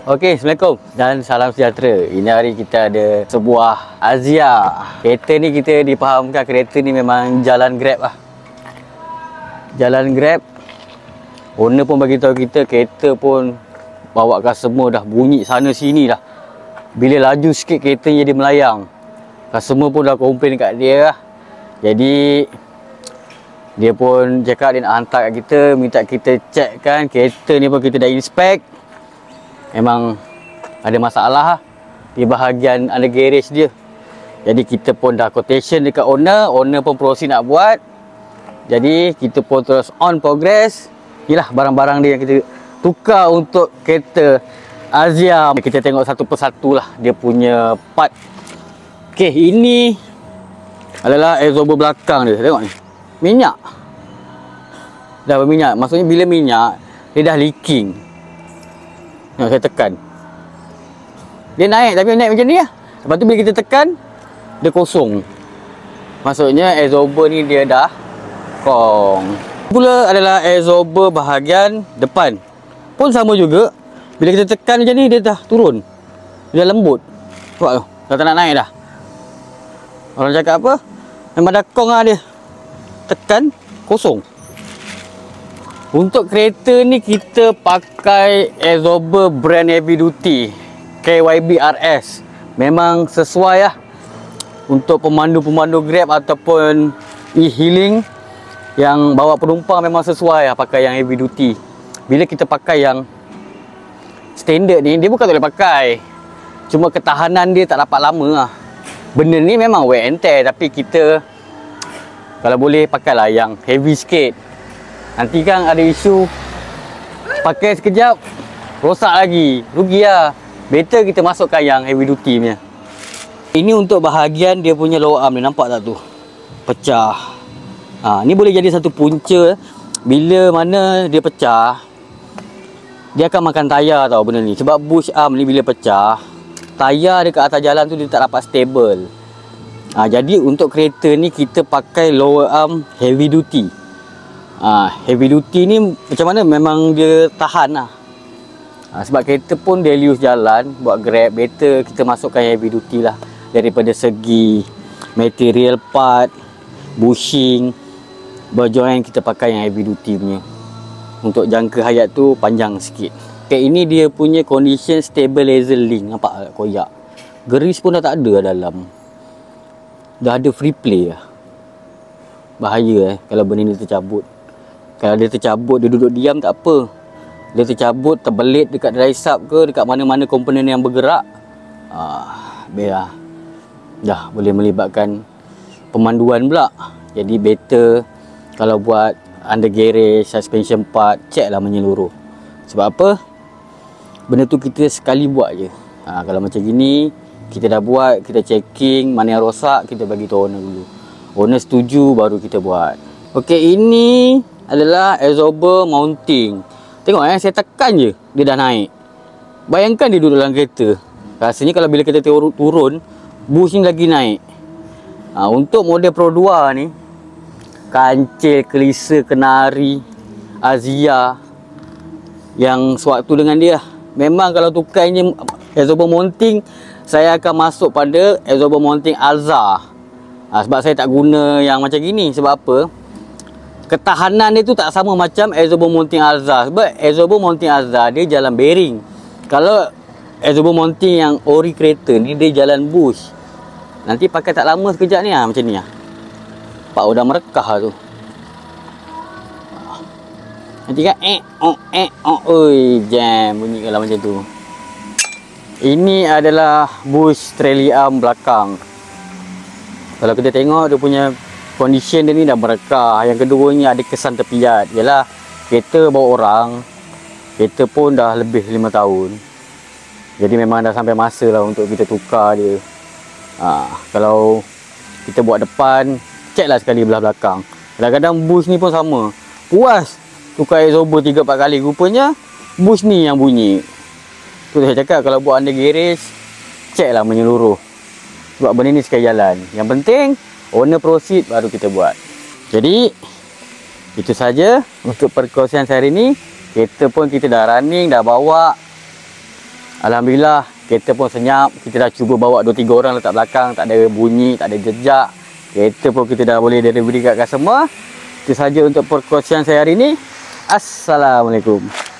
Okey, Assalamualaikum dan salam sejahtera. Ini hari kita ada sebuah Azia. Kereta ni kita dipahamkan kereta ni memang jalan Grab lah. Jalan Grab. Owner pun bagi tahu kita kereta pun bawa customer dah bunyi sana sini dah. Bila laju sikit kereta jadi melayang. Customer pun dah komplain kat dia lah. Jadi dia pun cakap dia nak hantar kat kita, minta kita check kan kereta ni pun kita dah inspect. Memang ada masalah lah di bahagian under garage dia. Jadi kita pun dah quotation dekat owner. Owner pun proceed nak buat. Jadi kita pun terus on progress. Inilah barang-barang dia yang kita tukar untuk kereta Azia. Kita tengok satu persatu lah dia punya part. Okay, ini adalah absorber belakang dia. Tengok ni, minyak. Dah berminyak. Maksudnya bila minyak dia dah leaking. Tengok saya tekan. Dia naik tapi naik macam ni lah. Lepas tu bila kita tekan, dia kosong. Maksudnya absorber ni dia dah kong. Pula adalah absorber bahagian depan. Pun sama juga. Bila kita tekan macam ni, dia dah turun. Dia dah lembut. Nampak tu? Dah tak nak naik dah. Orang cakap apa? Memang dah kong lah dia. Tekan, kosong. Untuk kereta ni kita pakai absorber brand heavy duty KYB RS. Memang sesuai lah untuk pemandu-pemandu Grab ataupun e-hailing yang bawa penumpang, memang sesuai lah pakai yang heavy duty. Bila kita pakai yang standard ni, dia bukan tak boleh pakai, cuma ketahanan dia tak dapat lama lah. Benda ni memang wear and tear, tapi kita kalau boleh pakailah yang heavy sikit. Nanti kan ada isu pakai sekejap rosak lagi, rugi lah. Better kita masukkan yang heavy duty punya. Ini untuk bahagian dia punya lower arm, dia nampak tak tu? Pecah. Ni boleh jadi satu punca. Bila mana dia pecah, dia akan makan tayar tau benda ni. Sebab bush arm ni bila pecah, tayar dekat atas jalan tu dia tak dapat stable. Jadi untuk kereta ni kita pakai lower arm heavy duty. Heavy duty ni macam mana, memang dia tahan lah. Sebab kereta pun daily use jalan, buat Grab, better kita masukkan heavy duty lah. Daripada segi material part, bushing, berjoin kita pakai yang heavy duty punya. Untuk jangka hayat tu panjang sikit. Okay, ini dia punya condition stabilizer link. Nampak koyak. Grease pun dah tak ada dalam. Dah ada free play lah. Bahaya kalau benda ni tercabut. Kalau dia tercabut, dia duduk diam tak apa. Dia tercabut, terbelit dekat dry sub ke, dekat mana-mana komponen yang bergerak, biar dah boleh melibatkan pemanduan pula. Jadi better kalau buat under garage, suspension part, check lah menyeluruh. Sebab apa? Benda tu kita sekali buat je. Kalau macam gini, kita dah buat, kita checking, mana yang rosak, kita bagi tahu owner dulu. Owner setuju, baru kita buat. Okey, ini adalah absorber mounting. Tengok saya tekan je, dia dah naik. Bayangkan dia duduk dalam kereta. Rasanya kalau bila kita turun, bush ni lagi naik. Untuk model Pro 2 ni, kancil, kelisa, kenari, Azia yang sewaktu dengan dia, memang kalau tukarnya absorber mounting, saya akan masuk pada absorber mounting Alza. Sebab saya tak guna yang macam gini. Sebab apa? Ketahanan dia tu tak sama macam absorber mounting Alza. Sebab absorber mounting Alza dia jalan bearing. Kalau absorber mounting yang ori kereta ni, dia jalan bush. Nanti pakai tak lama sekejap ni macam ni lah. Pak udah merekah tu. Nanti kan oi jam bunyi kalau macam tu. Ini adalah bush trailing arm belakang. Kalau kita tengok dia punya condition dia ni dah merekah. Yang keduanya ada kesan terpiat. Yalah, kereta bawa orang, kereta pun dah lebih 5 tahun. Jadi memang dah sampai masa lah untuk kita tukar dia. Kalau kita buat depan, check lah sekali belah belakang. Kadang-kadang bush ni pun sama. Puas tukar absorber 3-4 kali, rupanya bush ni yang bunyi. Tu saya cakap kalau buat under garage, check lah menyeluruh. Sebab benda ni sekali jalan. Yang penting owner proceed, baru kita buat. Jadi itu saja untuk perkongsian saya hari ni. Kereta pun kita dah running, dah bawa. Alhamdulillah, kereta pun senyap. Kita dah cuba bawa 2-3 orang letak belakang, tak ada bunyi, tak ada jejak. Kereta pun kita dah boleh delivery kat customer. Itu saja untuk perkongsian saya hari ini. Assalamualaikum.